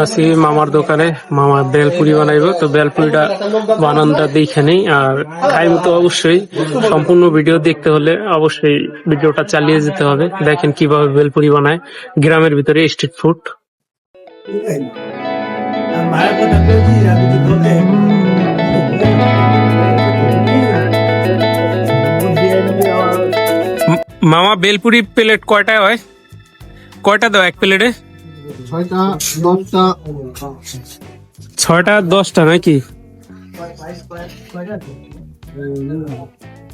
আছি মামার দোকানে। মামা বেলপুরি বানাইবো, তো বেলপুরিটা বানানটা দেখে নেই আর খাইব। তো অবশ্যই সম্পূর্ণ ভিডিও দেখতে হলে অবশ্যই ভিডিওটা চালিয়ে যেতে হবে। দেখেন কিভাবে বেলপুরি বানায় গ্রামের ভিতরে স্ট্রিট ফুড। মামা বেলপুরি প্লেট কয়টায় হয়? কয়টা দাও এক প্লেটে? 6টা 10টা। 6টা 10টা নাকি?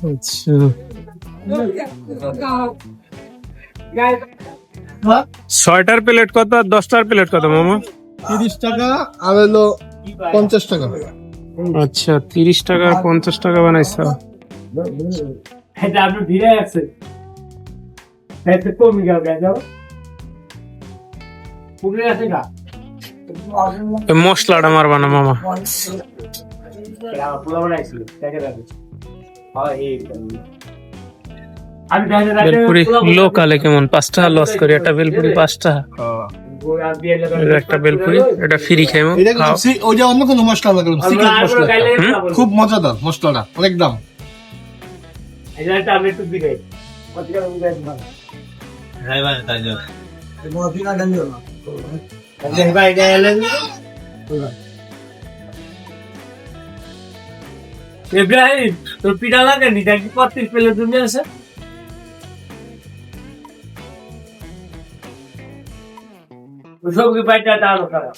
আচ্ছা, 6টার প্লেট কত আর 10টার প্লেট কত মামা? 30 টাকা আর হলো 50 টাকা। আচ্ছা, 30 টাকা 50 টাকা বানাইছো। মশলাটা মারবা না মামা? বেলপুরি লোকালে কেমন? 5 টাকা লস করি একটা বেলপুরি, 5 টাকা একটা বেলপুরি। এটা ফ্রি খাইমু। ওইটা অন্য কোনো মশলা লাগালাম, সিক্রেট মশলা, খুব মজাদার মশলাটা, অনেক দাম। ইব্রাহিম তোর পিঠা লাগেনি নাকি? 35 প্লেট তুমি আছে সবজি পাইটা ডালো খারাপ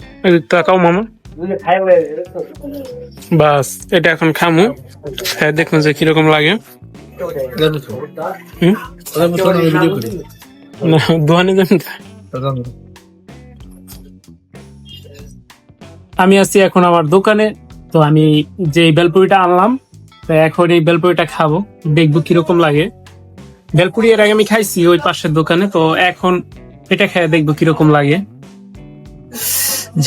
তাকাও মামা, বুঝলে খাই হয়ে গেছে। বাস এটা এখন খামু। হ্যাঁ, দেখুন যে কিরকম লাগে। না দোকানে যান। আমি আছি এখন আমার দোকানে। তো আমি যে বেলপুরিটা আনলাম, তো এখন এই বেলপুরিটা খাবো, দেখবো কিরকম লাগে। বেলপুরি এর আগে আমি খাইছি ওই পাশের দোকানে, তো এখন এটা খেয়ে দেখবো কিরকম লাগে।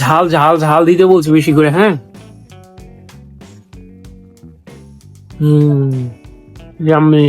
ঝাল ঝাল ঝাল দিতে বলছি বেশি করে। হ্যাঁ, ইয়াম্মি।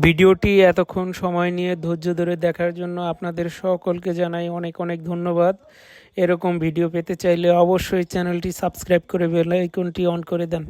ভিডিওটি এতক্ষণ সময় নিয়ে ধৈর্য ধরে দেখার জন্য আপনাদের সকলকে জানাই অনেক অনেক ধন্যবাদ। এরকম ভিডিও পেতে চাইলে অবশ্যই চ্যানেলটি সাবস্ক্রাইব করে বেল আইকনটি অন করে দেন।